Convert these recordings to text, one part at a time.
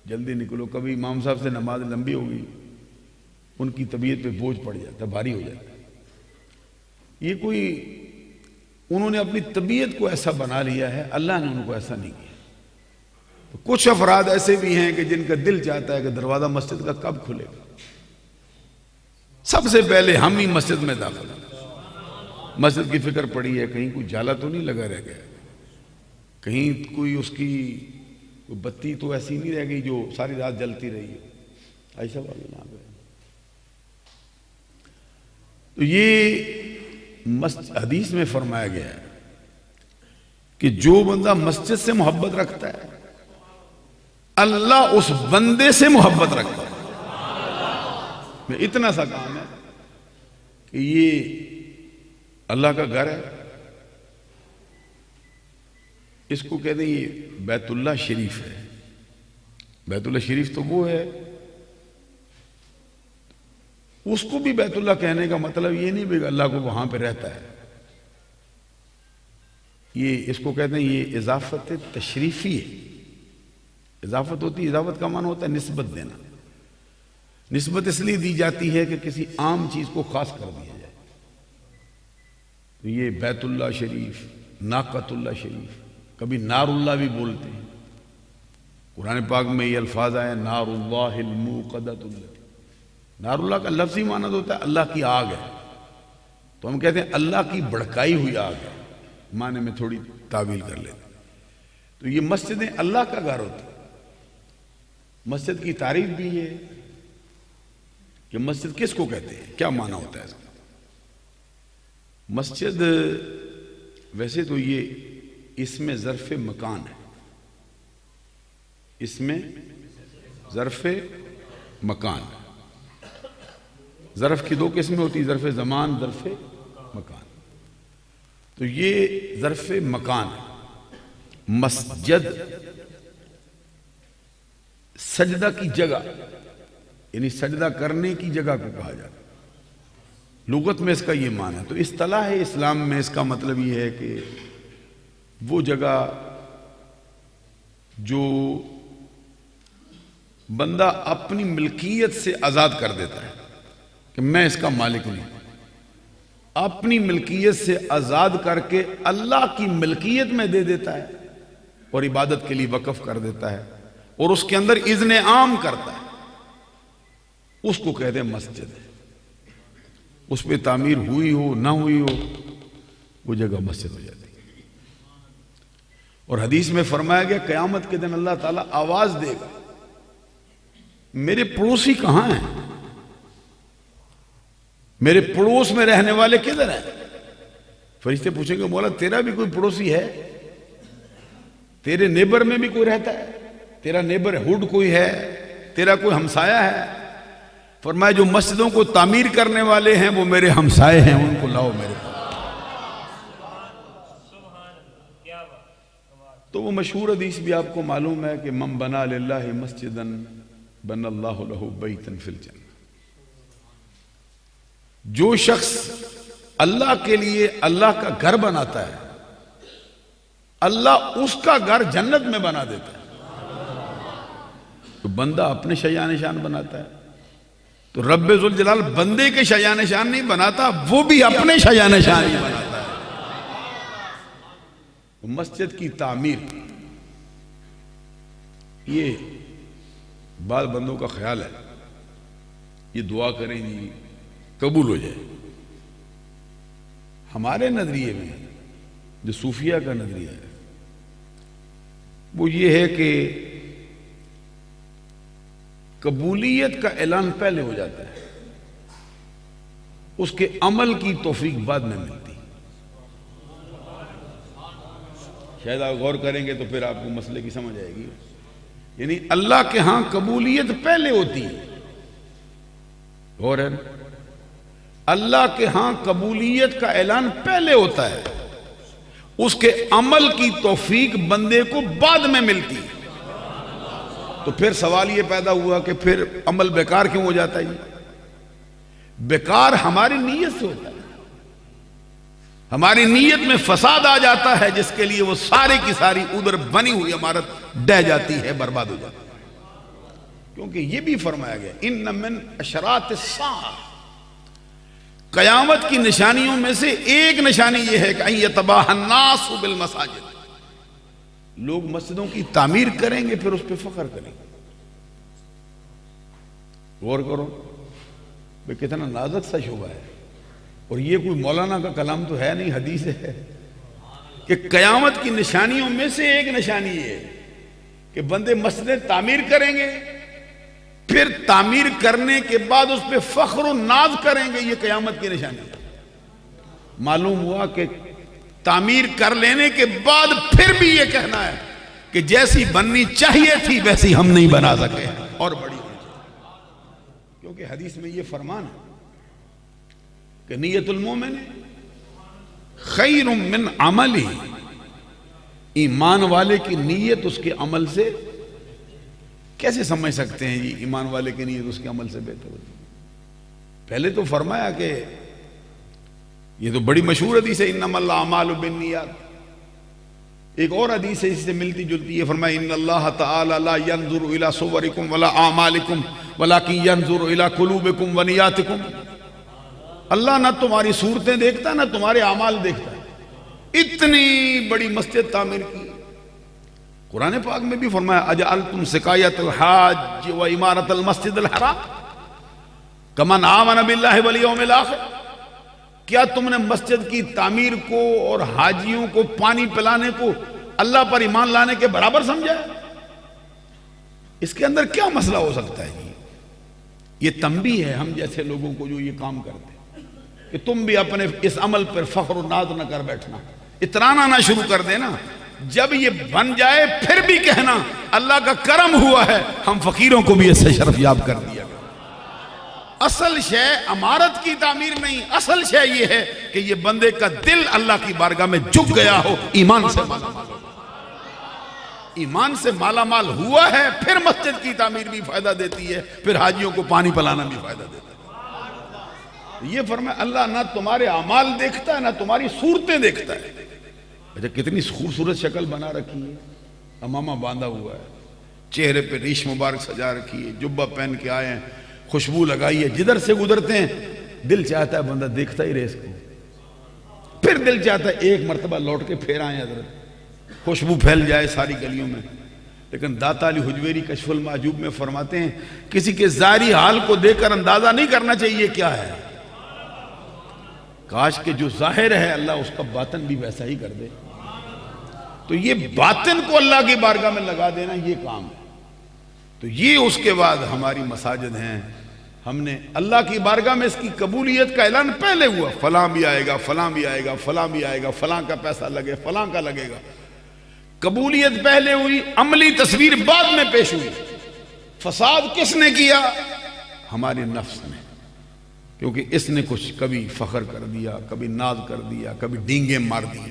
جلدی نکلو. کبھی امام صاحب سے نماز لمبی ہو گئی, ان کی طبیعت پہ بوجھ پڑ جاتا ہے, بھاری ہو جاتا ہے. یہ کوئی انہوں نے اپنی طبیعت کو ایسا بنا لیا ہے, اللہ نے ان کو ایسا نہیں کیا. تو کچھ افراد ایسے بھی ہیں کہ جن کا دل چاہتا ہے کہ دروازہ مسجد کا کب کھلے گا, سب سے پہلے ہم ہی مسجد میں داخل ہیں. مسجد کی فکر پڑی ہے, کہیں کوئی جالا تو نہیں لگا رہ گیا, کہیں کوئی اس کی بتی تو ایسی نہیں رہ گئی جو ساری رات جلتی رہی ہے. ایسا والے یہاں پہ تو یہ حدیث میں فرمایا گیا ہے کہ جو بندہ مسجد سے محبت رکھتا ہے اللہ اس بندے سے محبت رکھتا ہے. میں اتنا سا کام ہے کہ یہ اللہ کا گھر ہے, اس کو کہتے ہیں یہ بیت اللہ شریف ہے. بیت اللہ شریف تو وہ ہے, اس کو بھی بیت اللہ کہنے کا مطلب یہ نہیں کہ اللہ کو وہاں پہ رہتا ہے. یہ اس کو کہتے ہیں یہ اضافت تشریفی ہے. اضافت ہوتی ہے, اضافت کا معنی ہوتا ہے نسبت دینا. نسبت اس لیے دی جاتی ہے کہ کسی عام چیز کو خاص کر دیا جائے. تو یہ بیت اللہ شریف, ناقۃ اللہ شریف, کبھی نار اللہ بھی بولتے ہیں. قرآن پاک میں یہ الفاظ آئے نار اللہ الموقدۃ اللہ. نار اللہ کا لفظی معنی ہوتا ہے اللہ کی آگ ہے, تو ہم کہتے ہیں اللہ کی بھڑکائی ہوئی آگ ہے, معنی میں تھوڑی تعویل کر لیتے ہیں. تو یہ مسجدیں اللہ کا گھر ہوتی. مسجد کی تعریف بھی ہے کہ مسجد کس کو کہتے ہیں, کیا معنی ہوتا ہے اس کا. مسجد ویسے تو یہ اس میں ظرف مکان ہے, اس میں ظرف مکان ہے. ظرف کی دو قسمیں ہوتی ہیں, ظرف زمان, ظرف مکان. تو یہ ظرف مکان ہے. مسجد سجدہ کی جگہ, یعنی سجدہ کرنے کی جگہ کو کہا جاتا ہے. لغت میں اس کا یہ معنی ہے. تو اصطلاح اسلام میں اس کا مطلب یہ ہے کہ وہ جگہ جو بندہ اپنی ملکیت سے آزاد کر دیتا ہے کہ میں اس کا مالک نہیں, اپنی ملکیت سے آزاد کر کے اللہ کی ملکیت میں دے دیتا ہے اور عبادت کے لیے وقف کر دیتا ہے اور اس کے اندر اذن عام کرتا ہے, اس کو کہتے ہیں مسجد. اس پہ تعمیر ہوئی ہو نہ ہوئی ہو وہ جگہ مسجد ہو جاتی ہے. اور حدیث میں فرمایا گیا قیامت کے دن اللہ تعالیٰ آواز دے گا میرے پڑوسی کہاں ہیں, میرے پڑوس میں رہنے والے کدھر ہیں. فرشتے پوچھیں گے مولا تیرا بھی کوئی پڑوسی ہے, تیرے نیبر میں بھی کوئی رہتا ہے, تیرا نیبر ہوڈ کوئی ہے, تیرا کوئی ہمسایہ ہے. فرمایا جو مسجدوں کو تعمیر کرنے والے ہیں وہ میرے ہمسائے ہیں, ان کو لاؤ میرے پاس. تو وہ مشہور حدیث بھی آپ کو معلوم ہے کہ من بنا للہ مسجدا بنى اللہ لہ بیتا فی الجنہ. جو شخص اللہ کے لیے اللہ کا گھر بناتا ہے اللہ اس کا گھر جنت میں بنا دیتا ہے. تو بندہ اپنے شیان شان بناتا ہے, تو رب ذوالجلال بندے کے شیان شان نہیں بناتا, وہ بھی اپنے شیان شان ہی بناتا ہے. مسجد کی تعمیر یہ بعض بندوں کا خیال ہے یہ دعا کریں جی قبول ہو جائے. ہمارے نظریے میں جو صوفیہ کا نظریہ ہے وہ یہ ہے کہ قبولیت کا اعلان پہلے ہو جاتا ہے, اس کے عمل کی توفیق بعد میں ملتی. شاید آپ غور کریں گے تو پھر آپ کو مسئلے کی سمجھ آئے گی. یعنی اللہ کے ہاں قبولیت پہلے ہوتی ہے. غور ہے, اللہ کے ہاں قبولیت کا اعلان پہلے ہوتا ہے, اس کے عمل کی توفیق بندے کو بعد میں ملتی. تو پھر سوال یہ پیدا ہوا کہ پھر عمل بیکار کیوں ہو جاتا ہے؟ بیکار ہماری نیت سے ہوتا ہے. ہماری نیت میں فساد آ جاتا ہے جس کے لیے وہ سارے کی ساری ادھر بنی ہوئی عمارت ڈہ جاتی ہے, برباد ہو جاتی ہے. کیونکہ یہ بھی فرمایا گیا ان من اشراط الساعہ، قیامت کی نشانیوں میں سے ایک نشانی یہ ہے کہ ان یتباہ الناس بالمساجد، لوگ مسجدوں کی تعمیر کریں گے پھر اس پہ فخر کریں گے۔ غور کرو بھئی کتنا نازک سا شعبہ ہے، اور یہ کوئی مولانا کا کلام تو ہے نہیں، حدیث ہے کہ قیامت کی نشانیوں میں سے ایک نشانی یہ ہے کہ بندے مسجدیں تعمیر کریں گے، پھر تعمیر کرنے کے بعد اس پہ فخر و ناز کریں گے، یہ قیامت کی نشانی ہے۔ معلوم ہوا کہ تعمیر کر لینے کے بعد پھر بھی یہ کہنا ہے کہ جیسی بننی چاہیے تھی ویسی ہم نہیں بنا سکے اور بڑی ہونی چاہیے، کیونکہ حدیث میں یہ فرمان ہے کہ نیت المومن خیر من عملی، ایمان والے کی نیت اس کے عمل سے، کیسے سمجھ سکتے ہیں یہ ایمان والے کی نیت اس کے عمل سے بہتر ہوتی ہے؟ پہلے تو فرمایا کہ یہ تو بڑی مشہور حدیث ہے انما الاعمال بالنیات، ایک اور حدیث ہے اس سے ملتی جلتی، یہ فرمایا ان اللہ تعالی لا ينظر الى صورکم ولا اعمالکم ولکن ينظر الى قلوبکم ونیاتکم، اللہ نہ تمہاری صورتیں دیکھتا ہے نہ تمہارے اعمال دیکھتا ہے۔ اتنی بڑی مسجد تعمیر کی، قرآن پاک میں بھی فرمایا اجعلتم سقایۃ الحاج و عمارۃ المسجد الحرام کمن آمن باللہ والیوم الآخر، کیا تم نے مسجد کی تعمیر کو اور حاجیوں کو پانی پلانے کو اللہ پر ایمان لانے کے برابر سمجھا ہے؟ اس کے اندر کیا مسئلہ ہو سکتا ہے؟ یہ تنبیہ ہے ہم جیسے لوگوں کو جو یہ کام کرتے ہیں کہ تم بھی اپنے اس عمل پر فخر و ناز نہ کر بیٹھنا، اترانا نہ شروع کر دینا، جب یہ بن جائے پھر بھی کہنا اللہ کا کرم ہوا ہے ہم فقیروں کو بھی اس سے شرف یاب کر دیا گیا۔ اصل شے عمارت کی تعمیر نہیں، اصل شے یہ ہے کہ یہ بندے کا دل اللہ کی بارگاہ میں جھک گیا ہو، ایمان سے مالا مال ہو۔ ایمان سے مالا مال ہوا ہے پھر مسجد کی تعمیر بھی فائدہ دیتی ہے، پھر حاجیوں کو پانی پلانا بھی فائدہ دیتا ہے۔ یہ فرمایا اللہ نہ تمہارے اعمال دیکھتا ہے نہ تمہاری صورتیں دیکھتا ہے۔ اچھا کتنی خوبصورت شکل بنا رکھی ہے، امامہ باندھا ہوا ہے، چہرے پہ ریش مبارک سجا رکھی ہے، جبہ پہن کے آئے ہیں، خوشبو لگائی ہے، جدھر سے گزرتے ہیں دل چاہتا ہے بندہ دیکھتا ہی رہے اس کو، پھر دل چاہتا ہے ایک مرتبہ لوٹ کے پھر آئیں حضرت، خوشبو پھیل جائے ساری گلیوں میں۔ لیکن داتا علی حجویری کشف المعجوب میں فرماتے ہیں کسی کے ظاہری حال کو دیکھ کر اندازہ نہیں کرنا چاہیے کیا ہے، کاش کہ جو ظاہر ہے اللہ اس کا باطن بھی ویسا ہی کر دے۔ تو یہ باطن کو اللہ کی بارگاہ میں لگا دینا یہ کام ہے۔ تو یہ اس کے بعد ہماری مساجد ہیں، ہم نے اللہ کی بارگاہ میں اس کی قبولیت کا اعلان پہلے ہوا، فلاں بھی آئے گا، فلاں بھی آئے گا، فلاں بھی آئے گا، فلاں کا پیسہ لگے، فلاں کا لگے گا۔ قبولیت پہلے ہوئی، عملی تصویر بعد میں پیش ہوئی۔ فساد کس نے کیا؟ ہمارے نفس نے، کیونکہ اس نے کچھ کبھی فخر کر دیا، کبھی ناز کر دیا، کبھی ڈینگیں مار دی۔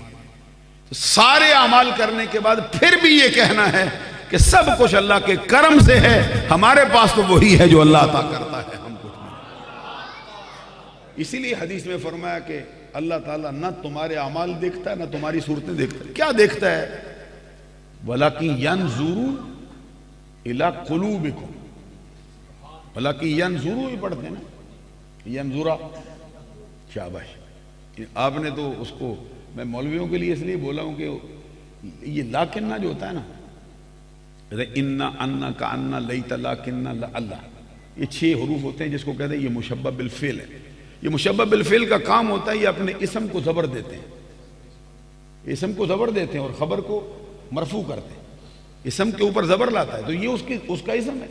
سارے اعمال کرنے کے بعد پھر بھی یہ کہنا ہے کہ سب کچھ اللہ کے کرم سے ہے، ہمارے پاس تو وہی ہے جو اللہ عطا کرتا ہے، ہم کچھ نہیں۔ اسی لیے حدیث میں فرمایا کہ اللہ تعالیٰ نہ تمہارے اعمال دیکھتا ہے نہ تمہاری صورتیں دیکھتا ہے۔ کیا دیکھتا ہے؟ وَلَكِنْ يَنْظُرُ إِلَىٰ قُلُوبِكُمْ، وَلَكِنْ يَنْظُرُ ہی پڑھتے ہیں نا، ینظرا، شاباش۔ آپ نے تو اس کو، میں مولویوں کے لیے اس لیے بولا ہوں کہ یہ لاکنہ جو ہوتا ہے نا، اِنَّا اَنَّا كَأَنَّا لَيْتَ لَاكِنَّا اللہ، یہ 6 حروف ہوتے ہیں جس کو کہتے ہیں یہ مشبہ بالفعل ہے۔ یہ مشبہ بالفعل کا کام ہوتا ہے یہ اپنے اسم کو زبر دیتے ہیں، اسم کو زبر دیتے ہیں اور خبر کو مرفوع کرتے ہیں، اسم کے اوپر زبر لاتا ہے تو یہ اس کا اسم ہے۔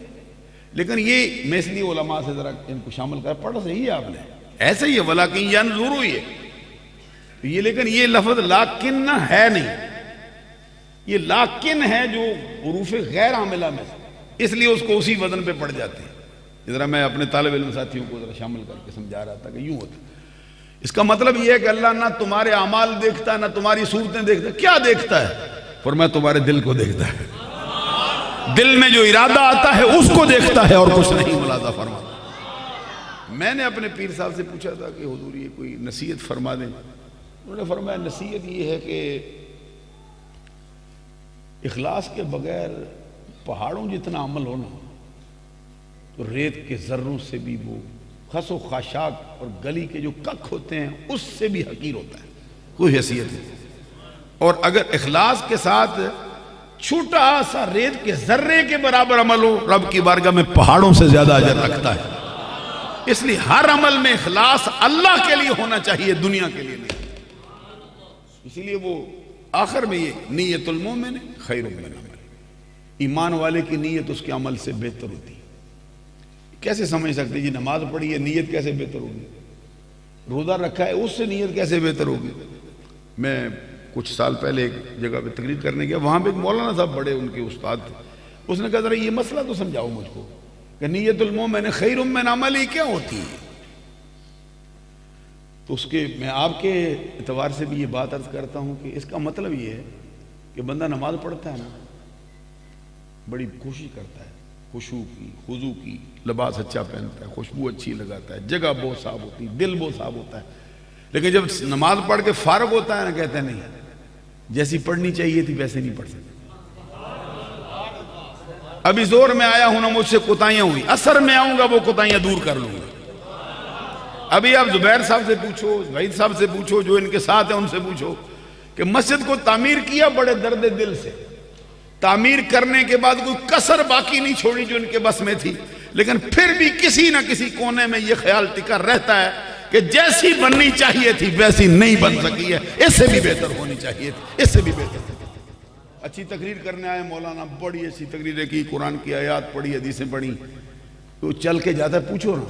لیکن یہ میں اس لیے علماء سے ذرا ان کو شامل کر، پڑھا صحیح ہے آپ نے، ایسے ہی ہے وَلَكِنْ يَنْظُرُ، یہ لیکن یہ لفظ لاکن ہے نہیں، یہ لاکن ہے جو حروف غیر عاملہ میں سے، اس لیے اس کو اسی وزن پہ پڑ جاتے ہیں۔ ذرا میں اپنے طالب علم ساتھیوں کو ذرا شامل کر کے سمجھا رہا تھا کہ یوں ہوتا، اس کا مطلب یہ ہے کہ اللہ نہ تمہارے اعمال دیکھتا نہ تمہاری صورتیں دیکھتا، کیا دیکھتا ہے؟ فرمایا تمہارے دل کو دیکھتا ہے، دل میں جو ارادہ آتا ہے اس کو دیکھتا ہے اور کچھ نہیں ملاحظہ فرماتا۔ میں نے اپنے پیر صاحب سے پوچھا تھا کہ حضور یہ کوئی نصیحت فرما دیں، انہوں نے فرمایا نصیحت یہ ہے کہ اخلاص کے بغیر پہاڑوں جتنا عمل ہونا تو ریت کے ذروں سے بھی وہ خس و خاشاک اور گلی کے جو کک ہوتے ہیں اس سے بھی حقیر ہوتا ہے، کوئی حیثیت نہیں۔ اور اگر اخلاص کے ساتھ چھوٹا سا ریت کے ذرے کے برابر عمل ہو، رب کی بارگاہ میں پہاڑوں سے زیادہ اجر رکھتا ہے۔ اس لیے ہر عمل میں اخلاص اللہ کے لیے ہونا چاہیے، دنیا کے لیے نہیں۔ اسی لیے وہ آخر میں یہ نیت المومن خیر من عمل، ایمان والے کی نیت اس کے عمل سے بہتر ہوتی ہے۔ کیسے سمجھ سکتے جی نماز پڑھی ہے نیت کیسے بہتر ہوگی، روزہ رکھا ہے اس سے نیت کیسے بہتر ہوگی؟ میں کچھ سال پہلے ایک جگہ پہ تقریر کرنے گیا، وہاں پہ ایک مولانا صاحب بڑے ان کے استاد تھے، اس نے کہا ذرا یہ مسئلہ تو سمجھاؤ مجھ کو کہ نیت المومن خیر من عمل ہی کیا ہوتی ہے؟ تو اس کے میں آپ کے اعتبار سے بھی یہ بات عرض کرتا ہوں کہ اس کا مطلب یہ ہے کہ بندہ نماز پڑھتا ہے نا، بڑی کوشش کرتا ہے خشوع کی، خضوع کی، لباس اچھا پہنتا ہے، خوشبو اچھی لگاتا ہے، جگہ بہت صاف ہوتی ہے، دل بہت صاف ہوتا ہے، لیکن جب نماز پڑھ کے فارغ ہوتا ہے نا کہتے ہیں نہیں جیسی پڑھنی چاہیے تھی ویسے نہیں پڑھ سکتے۔ ابھی زور میں آیا ہوں نا مجھ سے کوتاہیاں ہوئی، اثر میں آؤں گا وہ کوتاہیاں دور کر لوں گا۔ ابھی آپ زبیر صاحب سے پوچھو، وحید صاحب سے پوچھو، جو ان کے ساتھ ہیں ان سے پوچھو کہ مسجد کو تعمیر کیا بڑے درد دل سے، تعمیر کرنے کے بعد کوئی کسر باقی نہیں چھوڑی جو ان کے بس میں تھی، لیکن پھر بھی کسی نہ کسی کونے میں یہ خیال ٹکا رہتا ہے کہ جیسی بننی چاہیے تھی ویسی نہیں بن سکی ہے، اس سے بھی بہتر ہونی چاہیے تھی، اس سے بھی بہتر۔ اچھی تقریر کرنے آئے مولانا، بڑی اچھی تقریریں کی، قرآن کی آیات پڑھی، حدیثیں پڑھی، تو چل کے جاتا ہے پوچھو نا،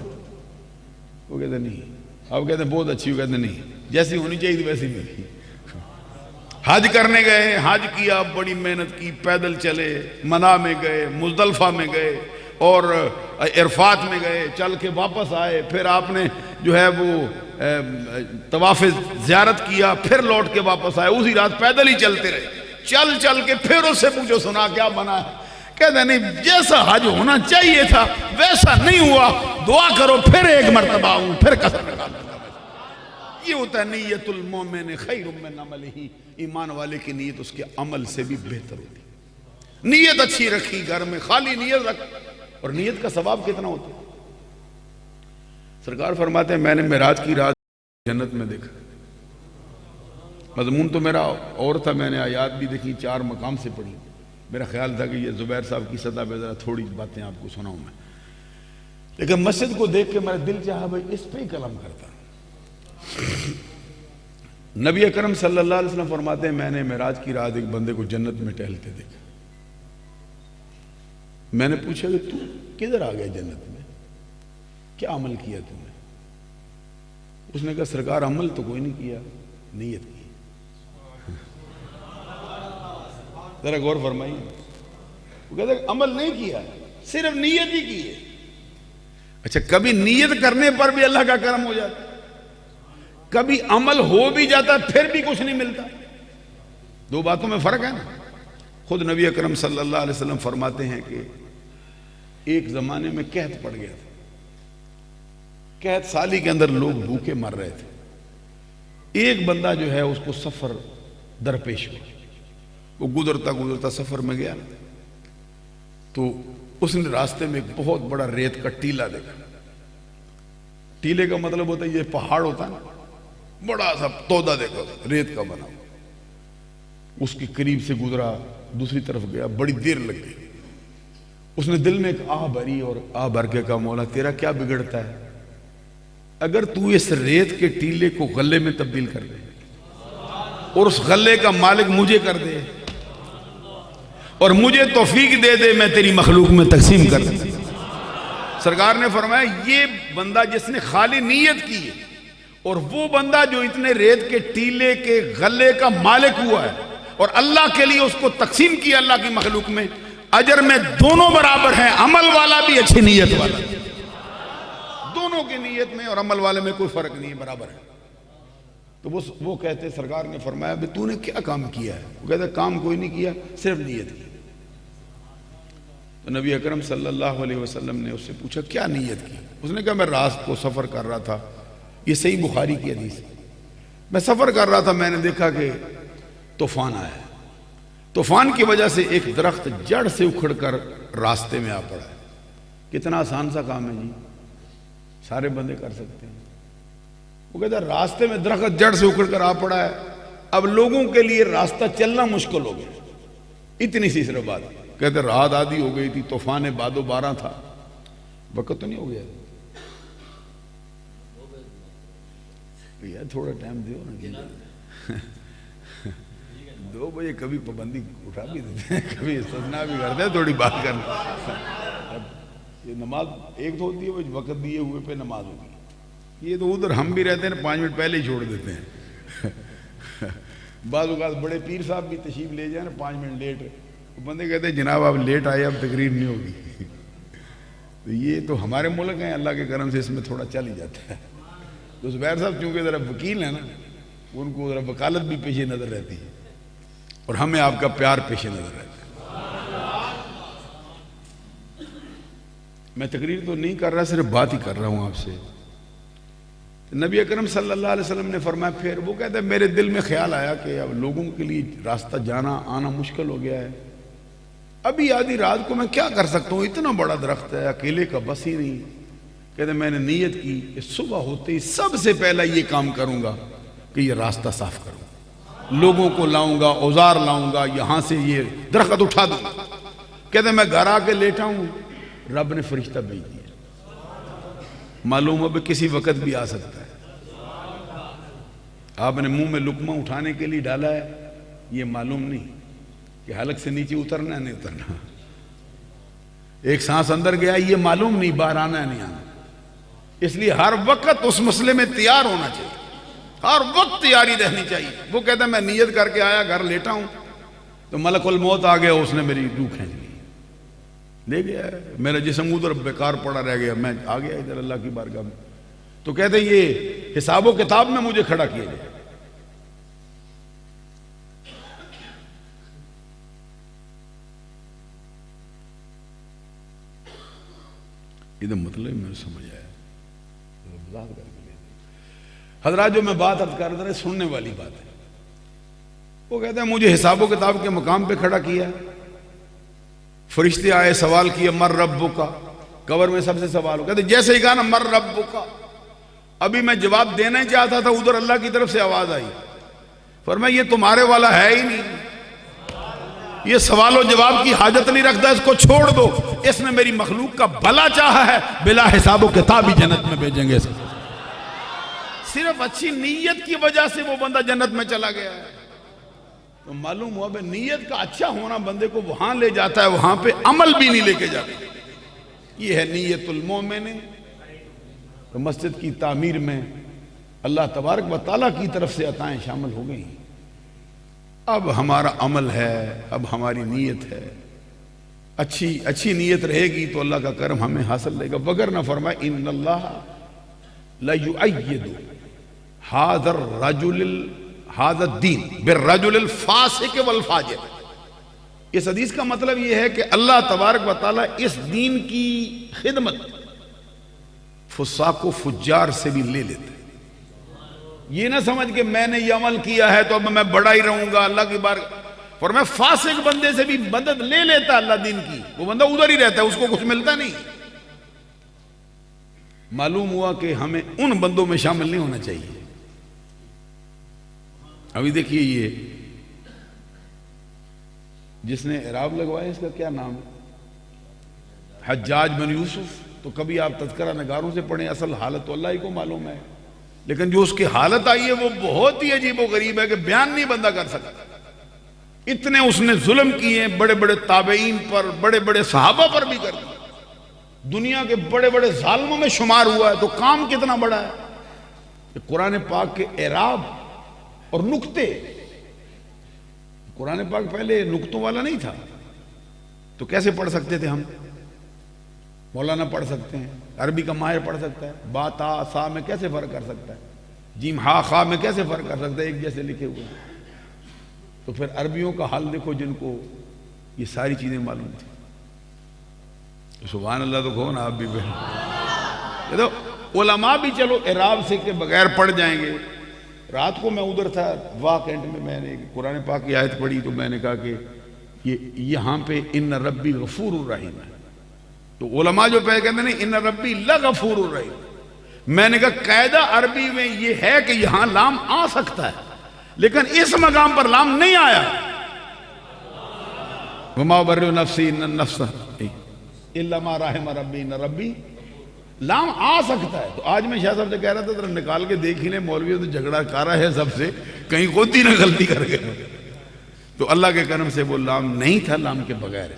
وہ کہتے نہیں، آپ کہتے ہیں بہت اچھی، وہ کہتے نہیں جیسی ہونی چاہیے تھی ویسی نہیں تھی۔ حج کرنے گئے، حج کیا، بڑی محنت کی، پیدل چلے، منا میں گئے، مزدلفہ میں گئے اور عرفات میں گئے، چل کے واپس آئے، پھر آپ نے جو ہے وہ طواف زیارت کیا، پھر لوٹ کے واپس آئے، اسی رات پیدل ہی چلتے رہے، چل چل کے پھر اس سے پوچھو سنا کیا بنا ہے، کہتے ہیں نہیں جیسا حج ہونا چاہیے تھا ویسا نہیں ہوا، دعا کرو پھر ایک مرتبہ ہوں، پھر قسم نکال دوں گا۔ یہ ہوتا ہے نیت المومن خیر من عملہ، ایمان والے کی نیت اس کے عمل سے بھی بہتر ہوتی ہے۔ نیت اچھی رکھی، گھر میں خالی نیت رکھ، اور نیت کا ثواب کتنا ہوتا ہے؟ سرکار فرماتے ہیں میں نے معراج کی رات جنت میں دیکھا، مضمون تو میرا اور تھا، میں نے آیات بھی دیکھی، 4 مقام سے پڑھی، میرا خیال تھا کہ یہ زبیر صاحب کی سطح پہ ذرا تھوڑی باتیں آپ کو سناؤں میں، لیکن مسجد کو دیکھ کے میرا دل چاہا بھائی اس پہ ہی کلام کرتا۔ نبی اکرم صلی اللہ علیہ وسلم فرماتے ہیں میں نے معراج کی رات ایک بندے کو جنت میں ٹہلتے دیکھا، میں نے پوچھا کہ تو کدھر آ گیا جنت میں، کیا عمل کیا تم نے؟ اس نے کہا سرکار عمل تو کوئی نہیں کیا، نیت کی۔ ذرا غور فرمائیے، وہ کہتا ہے عمل نہیں کیا، صرف نیت ہی کی ہے۔ اچھا کبھی نیت کرنے پر بھی اللہ کا کرم ہو جاتا ہے، کبھی عمل ہو بھی جاتا ہے پھر بھی کچھ نہیں ملتا، دو باتوں میں فرق ہے نا۔ خود نبی اکرم صلی اللہ علیہ وسلم فرماتے ہیں کہ ایک زمانے میں قحط پڑ گیا تھا، قحط سالی کے اندر لوگ بھوکے مر رہے تھے، ایک بندہ جو ہے اس کو سفر درپیش ہوا، وہ گزرتا گزرتا سفر میں گیا تو اس نے راستے میں ایک بہت بڑا ریت کا ٹیلا دیکھا۔ ٹیلے کا مطلب ہوتا ہے یہ پہاڑ ہوتا ہے نا، بڑا سا تودا دیکھا ریت کا بنا، اس کے قریب سے گزرا، دوسری طرف گیا، بڑی دیر لگ گئی، اس نے دل میں ایک آہ بھری اور آہ بھر کے کہا مولا تیرا کیا بگڑتا ہے اگر تو اس ریت کے ٹیلے کو غلے میں تبدیل کر دے اور اس غلے کا مالک مجھے کر دے اور مجھے توفیق دے دے میں تیری مخلوق میں تقسیم کر دوں۔ سرکار نے فرمایا یہ بندہ جس نے خالی نیت کی ہے اور وہ بندہ جو اتنے ریت کے ٹیلے کے غلے کا مالک ہوا ہے اور اللہ کے لیے اس کو تقسیم کیا اللہ کی مخلوق میں، اجر میں دونوں برابر ہیں، عمل والا بھی اچھی نیت والا، دونوں کی نیت میں اور عمل والے میں کوئی فرق نہیں ہے، برابر ہے۔ تو وہ کہتے سرکار نے فرمایا بھی تو نے کیا کام کیا ہے؟ وہ کہتے کام کوئی نہیں کیا، صرف نیت کی۔ تو نبی اکرم صلی اللہ علیہ وسلم نے اس سے پوچھا کیا نیت کی؟ اس نے کہا میں رات کو سفر کر رہا تھا، یہ صحیح بخاری کی حدیث ہے، میں سفر کر رہا تھا، میں نے دیکھا کہ طوفان آیا ہے، طوفان کی وجہ سے ایک درخت جڑ سے اکھڑ کر راستے میں آ پڑا ہے، کتنا آسان سا کام ہے جی، سارے بندے کر سکتے ہیں۔ وہ کہتا ہے راستے میں درخت جڑ سے اکھڑ کر آ پڑا ہے، اب لوگوں کے لیے راستہ چلنا مشکل ہو گیا، اتنی سی صرف بات۔ کہتے رات آدھی ہو گئی تھی، طوفان باد و بارہ تھا، وقت تو نہیں ہو گیا یار، تھوڑا ٹائم دیو نا 2 بجے کبھی پابندی اٹھا بھی دیتے ہیں، کبھی استثناء بھی کرتے ہیں، تھوڑی بات کرنا۔ یہ نماز ایک تو ہوتی ہے وہ وقت دیے ہوئے پہ نماز ہوگی، یہ تو ادھر ہم بھی رہتے ہیں 5 منٹ پہلے ہی چھوڑ دیتے ہیں۔ بعض اوقات بڑے پیر صاحب بھی تشریف لے جائیں نا 5 منٹ لیٹ، بندے کہتے ہیں جناب آپ لیٹ آئے اب تقریر نہیں ہوگی۔ تو یہ تو ہمارے ملک ہیں، اللہ کے کرم سے اس میں تھوڑا چل ہی جاتا ہے۔ تو زبیر صاحب چونکہ ذرا وکیل ہیں نا، ان کو ذرا وکالت بھی پیش نظر رہتی ہے، اور ہمیں آپ کا پیار پیش نظر رہتا ہے۔ میں تقریر تو نہیں کر رہا، صرف بات ہی کر رہا ہوں آپ سے۔ نبی اکرم صلی اللہ علیہ وسلم نے فرمایا، پھر وہ کہتا ہے میرے دل میں خیال آیا کہ اب لوگوں کے لیے راستہ جانا آنا مشکل ہو گیا ہے، ابھی آدھی رات کو میں کیا کر سکتا ہوں، اتنا بڑا درخت ہے، اکیلے کا بس ہی نہیں۔ کہتے میں نے نیت کی کہ صبح ہوتے ہی سب سے پہلا یہ کام کروں گا کہ یہ راستہ صاف کروں، لوگوں کو لاؤں گا، اوزار لاؤں گا، یہاں سے یہ درخت اٹھا دوں گا۔ کہتے میں گھر آ کے لیٹا ہوں، رب نے فرشتہ بھیج دیا، معلوم ہو بھی کسی وقت بھی آ سکتا ہے۔ آپ نے منہ میں لقمہ اٹھانے کے لیے ڈالا ہے، یہ معلوم نہیں کہ حلق سے نیچے اترنا ہے نہیں اترنا، ایک سانس اندر گیا یہ معلوم نہیں باہر آنا ہے نہیں آنا، اس لیے ہر وقت اس مسئلے میں تیار ہونا چاہیے، ہر وقت تیاری رہنی چاہیے۔ وہ کہتا ہے میں نیت کر کے آیا، گھر لیٹا ہوں تو ملک الموت آ گیا، اس نے میری روح کھینچ لی، لے گیا، میرا جسم ادھر بیکار پڑا رہ گیا، میں آ گیا ادھر اللہ کی بارگاہ میں۔ تو کہتے یہ حساب و کتاب میں مجھے کھڑا کیا گیا۔ ادھر مطلب میں سمجھ آیا، حضرات جو میں بات عرض کر رہا سننے والی بات ہے۔ وہ کہتے ہیں مجھے حساب و کتاب کے مقام پہ کھڑا کیا، فرشتے آئے، سوال کیا مر ربک، قبر میں سب سے سوال ہو، کہتے جیسے ہی کہا نا مر ربک، ابھی میں جواب دینا ہی چاہتا تھا، ادھر اللہ کی طرف سے آواز آئی، فرمایا یہ تمہارے والا ہے ہی نہیں، یہ سوال و جواب کی حاجت نہیں رکھتا، اس کو چھوڑ دو، اس نے میری مخلوق کا بھلا چاہا ہے، بلا حساب و کتاب ہی جنت میں بھیجیں گے۔ صرف اچھی نیت کی وجہ سے وہ بندہ جنت میں چلا گیا ہے۔ تو معلوم ہوا بھئی نیت کا اچھا ہونا بندے کو وہاں لے جاتا ہے، وہاں پہ عمل بھی نہیں لے کے جاتا۔ یہ ہے نیت المومن۔ تو مسجد کی تعمیر میں اللہ تبارک و تعالیٰ کی طرف سے عطائیں شامل ہو گئی، اب ہمارا عمل ہے، اب ہماری نیت ہے، اچھی نیت رہے گی تو اللہ کا کرم ہمیں حاصل لے گا، وگر نہ فرمائے ان اللہ لَيُؤَيِّدُ هَذَا الدِّينِ بِالرَّجُلِ الْفَاسِقِ وَالْفَاجِرِ۔ اس حدیث کا مطلب یہ ہے کہ اللہ تبارک و تعالیٰ اس دین کی خدمت فساق و فجار سے بھی لے لیتے۔ یہ نہ سمجھ کہ میں نے یہ عمل کیا ہے تو اب میں بڑا ہی رہوں گا اللہ کی بار، فرمایا فاسق بندے سے بھی مدد لے لیتا اللہ دین کی، وہ بندہ ادھر ہی رہتا ہے، اس کو کچھ ملتا نہیں۔ معلوم ہوا کہ ہمیں ان بندوں میں شامل نہیں ہونا چاہیے۔ ابھی دیکھیے یہ جس نے اعراب لگوایا اس کا کیا نام ہے، حجاج بن یوسف۔ تو کبھی آپ تذکرہ نگاروں سے پڑھیں، اصل حالت تو اللہ ہی کو معلوم ہے، لیکن جو اس کی حالت آئی ہے وہ بہت ہی عجیب و غریب ہے کہ بیان نہیں بندہ کر سکتا۔ اتنے اس نے ظلم کیے، بڑے بڑے تابعین پر، بڑے بڑے صحابہ پر بھی کر دیا، دنیا کے بڑے بڑے ظالموں میں شمار ہوا ہے، تو کام کتنا بڑا ہے کہ قرآن پاک کے اعراب اور نقطے۔ قرآن پاک پہلے نقطوں والا نہیں تھا، تو کیسے پڑھ سکتے تھے ہم؟ مولانا پڑھ سکتے ہیں، عربی کا ماہر پڑھ سکتا ہے، با تا سا میں کیسے فرق کر سکتا ہے، جیم ہا خا میں کیسے فرق کر سکتا ہے، ایک جیسے لکھے ہوئے۔ تو پھر عربیوں کا حال دیکھو جن کو یہ ساری چیزیں معلوم تھی۔ سبحان اللہ، تو کہو نا آپ بھی بہن۔ تو علماء بھی چلو اعراب سے کے بغیر پڑھ جائیں گے۔ رات کو میں ادھر تھا واقعات میں نے قرآن پاک کی آیت پڑھی، تو میں نے کہا کہ یہاں پہ ان ربی غفور الرحیم ہے، تو علماء جو پہلے کہتے ہیں ان ربی لغفور الرحیم، میں نے کہا قاعدہ عربی میں یہ ہے کہ یہاں لام آ سکتا ہے لیکن اس مقام پر لام نہیں آیا. وما ابرئ نفسی ان النفس الا ما رحم ربی، ان ربی لام آ سکتا ہے. تو آج میں شاہ صاحب سے کہہ رہا تھا ذرا نکال کے دیکھ ہی لیں، مولوی تو جھگڑا کر رہا ہے سب سے، کہیں خود ہی نہ غلطی کر گئے. تو اللہ کے کرم سے وہ لام نہیں تھا، لام کے بغیر.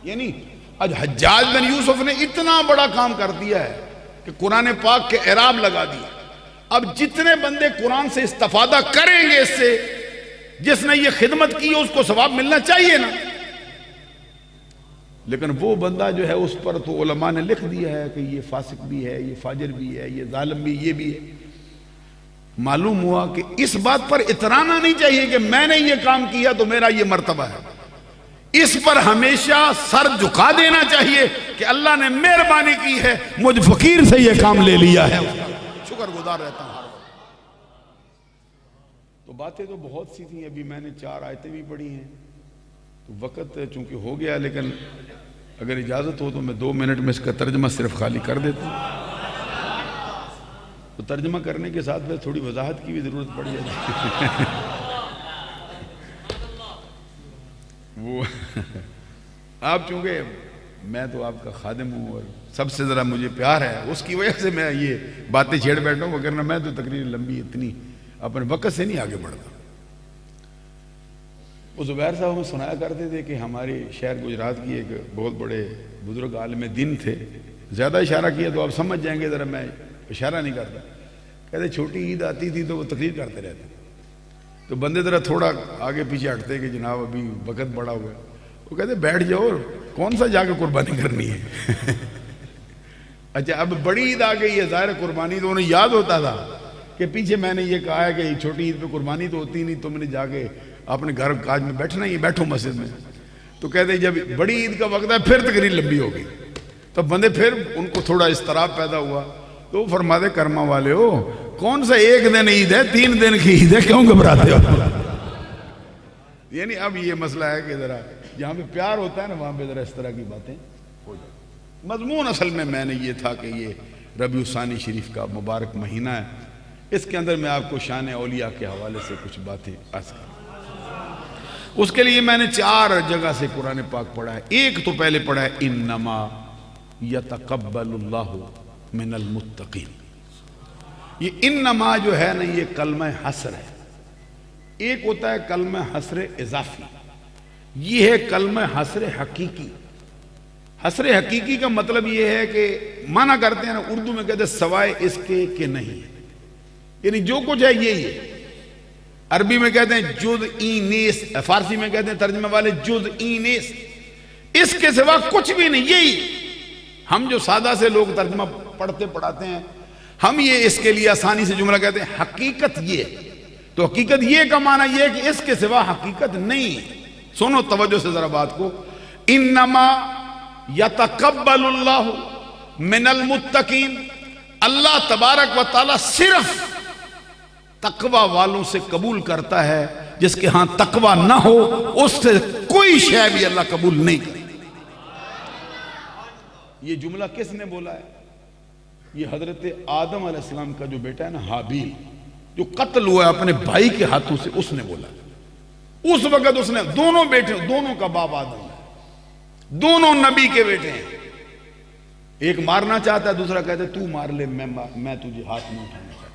یعنی آج حجاج بن یوسف نے اتنا بڑا کام کر دیا ہے کہ قرآن پاک کے اعراب لگا دیا. اب جتنے بندے قرآن سے استفادہ کریں گے اس سے، جس نے یہ خدمت کی اس کو ثواب ملنا چاہیے نا. لیکن وہ بندہ جو ہے اس پر تو علماء نے لکھ دیا ہے کہ یہ فاسق بھی ہے، یہ فاجر بھی ہے، یہ ظالم بھی، یہ بھی ہے. معلوم ہوا کہ اس بات پر اترانا نہیں چاہیے کہ میں نے یہ کام کیا تو میرا یہ مرتبہ ہے. اس پر ہمیشہ سر جھکا دینا چاہیے کہ اللہ نے مہربانی کی ہے، مجھ فقیر سے یہ کام لے لیا ہے، شکر گزار رہتا ہوں. تو باتیں تو بہت سی تھیں، ابھی میں نے 4 آیتیں بھی پڑھی ہیں. تو وقت چونکہ ہو گیا، لیکن اگر اجازت ہو تو میں 2 منٹ میں اس کا ترجمہ صرف خالی کر دیتا ہوں. تو ترجمہ کرنے کے ساتھ پھر تھوڑی وضاحت کی بھی ضرورت پڑ جاتی ہے. وہ آپ چونکہ میں تو آپ کا خادم ہوں اور سب سے ذرا مجھے پیار ہے، اس کی وجہ سے میں یہ باتیں چھیڑ بیٹھا ہوں، وگرنہ میں تو تقریر لمبی اتنی اپنے وقت سے نہیں آگے بڑھتا. وہ زبیر صاحب ہمیں سنایا کرتے تھے کہ ہمارے شہر گجرات کی ایک بہت بڑے بزرگ عالم دین تھے. زیادہ اشارہ کیا تو آپ سمجھ جائیں گے، ذرا میں اشارہ نہیں کرتا. کہتے چھوٹی عید آتی تھی تو وہ تقریر کرتے رہتے، تو بندے ذرا تھوڑا آگے پیچھے ہٹتے کہ جناب ابھی وقت بڑا ہوا. وہ کہتے بیٹھ جاؤ، کون سا جا کے قربانی کرنی ہے. اچھا اب بڑی عید آ گئی ہے، ظاہر قربانی تو انہیں یاد ہوتا تھا کہ پیچھے میں نے یہ کہا ہے کہ چھوٹی عید پہ قربانی تو ہوتی نہیں، تم نے جا کے اپنے گھر کاج میں بیٹھنا ہی، بیٹھو مسجد میں. تو کہتے جب بڑی عید کا وقت ہے پھر تقریر لمبی ہوگی. تو بندے پھر ان کو تھوڑا اضطراب پیدا ہوا. تو وہ فرماتے کرما والے ہو، کون سا ایک دن عید ہے، 3 دن کی عید ہے، کیوں گھبراتے ہو. یعنی اب یہ مسئلہ ہے کہ ذرا جہاں پہ پیار ہوتا ہے نا وہاں پہ ذرا اس طرح کی باتیں ہو جائیں. مضمون اصل میں نے یہ تھا کہ یہ ربیع الثانی شریف کا مبارک مہینہ ہے، اس کے اندر میں آپ کو شان اولیاء کے حوالے سے کچھ باتیں عرض کروں. اس کے لیے میں نے 4 جگہ سے قرآن پاک پڑھا ہے. ایک تو پہلے پڑھا ہے انما یتقبل اللہ من المتقین. یہ انما جو ہے نا یہ کلمہ حصر ہے. ایک ہوتا ہے کلمہ حصر اضافی، یہ ہے کلمہ حصر حقیقی. حصر حقیقی کا مطلب یہ ہے کہ معنی کرتے ہیں نا اردو میں کہتے ہیں سوائے اس کے کہ نہیں، یعنی جو کچھ ہے یہی ہے. عربی میں کہتے ہیں جزئی نیس، فارسی میں کہتے ہیں ترجمہ والے جزئی نیس، اس کے سوا کچھ بھی نہیں. یہی ہم جو سادہ سے لوگ ترجمہ پڑھتے پڑھاتے ہیں، ہم یہ اس کے لیے آسانی سے جملہ کہتے ہیں حقیقت یہ. تو حقیقت یہ کا معنی یہ ہے کہ اس کے سوا حقیقت نہیں. سنو توجہ سے ذرا بات کو. انما یتقبل اللہ من المتقین، اللہ تبارک و تعالی صرف تقوی والوں سے قبول کرتا ہے. جس کے ہاں تقوی نہ ہو اس سے کوئی شے بھی اللہ قبول نہیں کرے. یہ جملہ کس نے بولا ہے؟ یہ حضرت آدم علیہ السلام کا جو بیٹا ہے نا حابیل، جو قتل ہوا ہے اپنے بھائی کے ہاتھوں سے، اس نے بولا. اس وقت اس نے دونوں بیٹے، دونوں کا باپ آدم ہے، دونوں نبی کے بیٹے ہیں. ایک مارنا چاہتا ہے، دوسرا کہتا ہے تو مار لے، میں تجھے ہاتھ میں اٹھانا چاہتا.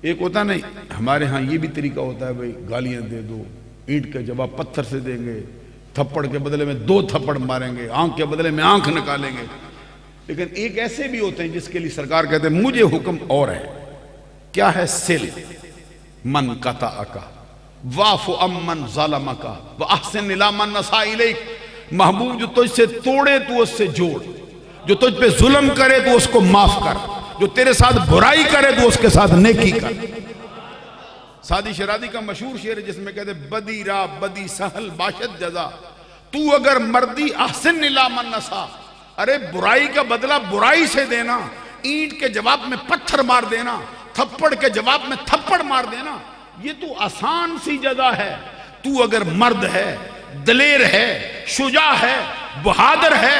ایک ہوتا نہیں، ہمارے ہاں یہ بھی طریقہ ہوتا ہے بھائی گالیاں دے دو، اینٹ کا جواب پتھر سے دیں گے، تھپڑ کے بدلے میں 2 تھپڑ ماریں گے، آنکھ کے بدلے میں آنکھ نکالیں گے. لیکن ایک ایسے بھی ہوتے ہیں جس کے لیے سرکار کہتے ہیں مجھے حکم اور ہے. کیا ہے؟ سل من قطعک واعف عمن ظلمک واحسن الی من اساء الیک. محبوب جو تجھ سے توڑے تو اس سے جوڑ، جو تجھ پہ ظلم کرے تو اس کو معاف کر، جو تیرے ساتھ برائی کرے تو اس کے ساتھ نیکی کر. سادی شرادی کا مشہور شعر جس میں کہتے بدی را بدی سہل باشد جزا، تو اگر مردی احسن الی من اساء. ارے برائی کا بدلہ برائی سے دینا، اینٹ کے جواب میں پتھر مار دینا، تھپڑ کے جواب میں تھپڑ مار دینا، یہ تو آسان سی جزا ہے. تو اگر مرد ہے، دلیر ہے، شجاع ہے، بہادر ہے،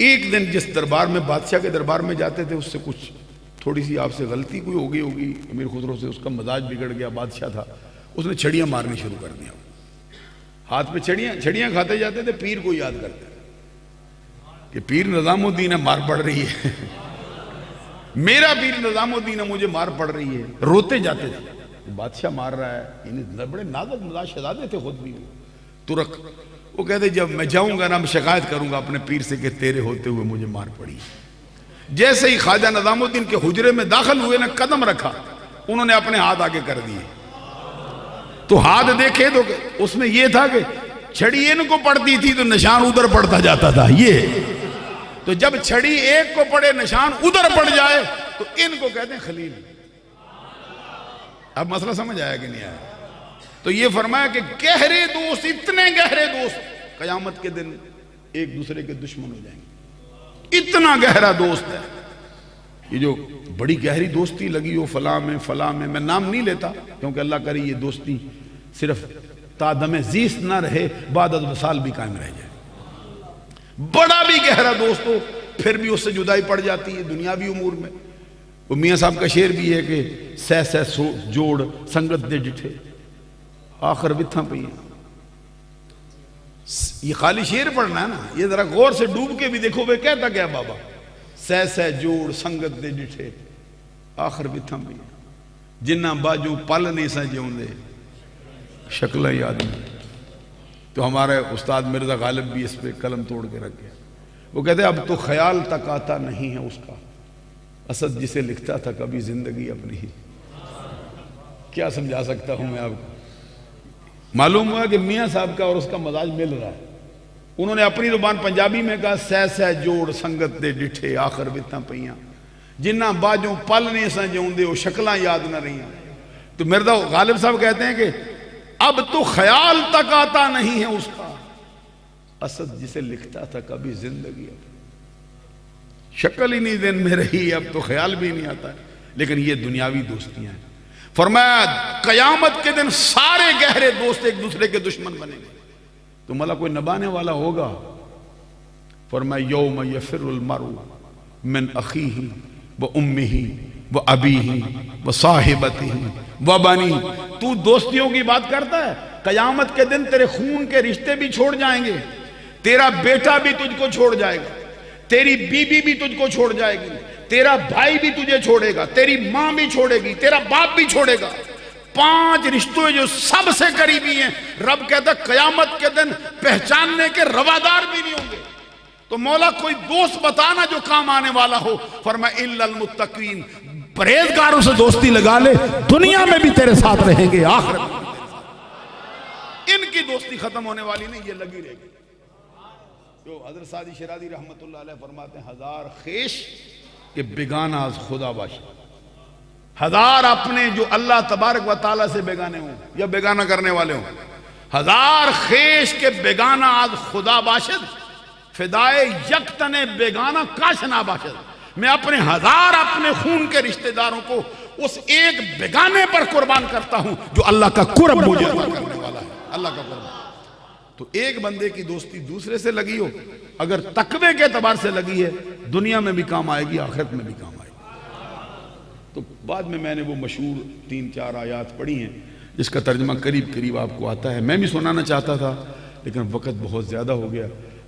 ایک دن جس دربار میں بادشاہ کے دربار میں جاتے تھے، اس سے کچھ تھوڑی سی آپ سے غلطی کوئی ہو گئی ہوگی امیر خسرو سے، اس کا مزاج بگڑ گیا، بادشاہ تھا، اس نے چھڑیاں مارنی شروع کر دیا، ہاتھ پہ چھڑیاں کھاتے جاتے تھے، پیر کو یاد کرتے کہ پیر نظام الدین ہے، مار پڑ رہی ہے، میرا پیر نظام الدین ہے، مجھے مار پڑ رہی ہے، روتے جاتے تھے، بادشاہ مار رہا ہے، یعنی بڑے نازک مزاج شہزادے تھے خود بھی، ترک، وہ کہتے جب میں جاؤں گا نا میں شکایت کروں گا اپنے پیر سے کہ تیرے ہوتے ہوئے مجھے مار پڑی۔ جیسے ہی خواجہ نظام الدین کے حجرے میں داخل ہوئے نا، قدم رکھا، انہوں نے اپنے ہاتھ آگے کر دیے، تو ہاتھ دیکھے تو اس میں یہ تھا کہ چھڑی ان کو پڑتی تھی تو نشان ادھر پڑتا جاتا تھا، یہ تو جب چھڑی ایک کو پڑے نشان ادھر پڑ جائے تو ان کو کہتے ہیں خلیل۔ اب مسئلہ سمجھ آیا کہ نہیں آیا؟ تو یہ فرمایا کہ گہرے دوست، اتنے گہرے دوست قیامت کے دن ایک دوسرے کے دشمن ہو جائیں گے، اتنا گہرا دوست ہے یہ، جو بڑی گہری دوستی لگی ہو فلاں میں نام نہیں لیتا کیونکہ اللہ کرے یہ دوستی صرف تا دم زیست نہ رہے، بعد از وصال بھی قائم رہ جائے۔ بڑا بھی گہرا دوست ہو پھر بھی اس سے جدائی پڑ جاتی ہے دنیاوی امور میں۔ وہ میاں صاحب کا شعر بھی ہے کہ سہ جوڑ سنگت دے ڈٹھے آخر وتھاں پہ ہیں۔ یہ خالی شعر پڑھنا ہے نا، یہ ذرا غور سے ڈوب کے بھی دیکھو وہ کہتا کیا بابا، سہ جوڑ سنگت دے ڈٹھے آخر وتھاں پہ ہیں، جنہ باجو پل نہیں سا جیوں دے شکلیں یاد نہیں۔ تو ہمارے استاد مرزا غالب بھی اس پہ قلم توڑ کے رکھ گیا، وہ کہتے ہیں اب تو خیال تک آتا نہیں ہے اس کا، اسد جسے لکھتا تھا کبھی زندگی اپنی ہی۔ کیا سمجھا سکتا ہوں میں آپ کو؟ معلوم ہوا کہ میاں صاحب کا اور اس کا مزاج مل رہا ہے۔ انہوں نے اپنی زبان پنجابی میں کہا سہ جوڑ سنگت دے ڈٹھے آخر وتھاں پئیاں، جنہ باجوں پل نہیں سا جیوں دے وہ شکلاں یاد نہ رہیاں۔ تو مرزا غالب صاحب کہتے ہیں کہ اب تو خیال تک آتا نہیں ہے اس کا، اسد جسے لکھتا تھا کبھی زندگی اپنی، شکل ہی نہیں دن میں رہی، اب تو خیال بھی نہیں آتا ہے۔ لیکن یہ دنیاوی دوستیاں ہیں۔ فرمایا قیامت کے دن سارے گہرے دوست ایک دوسرے کے دشمن بنیں گے، تو ملا کوئی نبانے والا ہوگا؟ فرمایا یوم یفر المرء من اخیہ و امہ و ابیہ و صاحبتہ و بنی۔ تو دوستیوں کی بات کرتا ہے، قیامت کے دن تیرے خون کے رشتے بھی چھوڑ جائیں گے، تیرا بیٹا بھی تجھ کو چھوڑ جائے گا، تیری بیوی بھی تجھ کو چھوڑ جائے گی، تیرا بھائی بھی تجھے چھوڑے گا، تیری ماں بھی چھوڑے گی، تیرا باپ بھی چھوڑے گا۔ 5 رشتوں جو سب سے قریبی ہیں، رب کہتا ہے قیامت کے دن پہچاننے کے روادار بھی نہیں ہوں گے۔ تو مولا کوئی دوست بتانا جو کام آنے والا ہو۔ فرمایا الا المتقین، پرہیزگاروں سے دوستی لگا لے، دنیا میں بھی تیرے ساتھ رہیں گے، آخرت میں بھی تیرے ساتھ۔ ان کی دوستی ختم ہونے والی نہیں، یہ لگی رہے گی۔ جو حضرت سعدی شیرازی رحمت اللہ علیہ فرماتے ہیں، 1000 خیش کہ بیگانہ از خدا باشد، 1000 اپنے جو اللہ تبارک و تعالیٰ سے بیگانے ہوں یا بیگانہ کرنے والے ہوں، 1000 خیش کے بیگانہ از خدا باشد، فدائے یک تن بیگانہ کاش نہ باشد۔ میں اپنے 1000 اپنے خون کے رشتہ داروں کو اس ایک بیگانے پر قربان کرتا ہوں جو اللہ کا قرب مجھے عطا کرنے والا ہے، اللہ کا قرب۔ تو ایک بندے کی دوستی دوسرے سے لگی ہو، اگر تقوی کے اعتبار سے لگی ہے، دنیا میں بھی کام آئے گی، آخرت میں بھی کام آئے گی۔ تو بعد میں نے وہ مشہور 3-4 آیات پڑھی ہیں جس کا ترجمہ قریب آپ کو آتا ہے، میں بھی سنانا چاہتا تھا لیکن وقت بہت زیادہ ہو گیا۔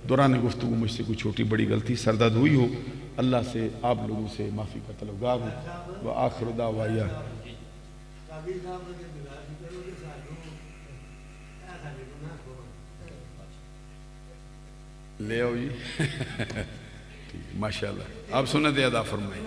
دوران گفتگو مجھ سے کوئی چھوٹی بڑی غلطی سردرد ہوئی ہو، اللہ سے آپ لوگوں سے معافی کا طلبگار ہوں۔ وآخر دعوایا لے آؤ جی، ماشاءاللہ آپ سنت ادا فرمائیں۔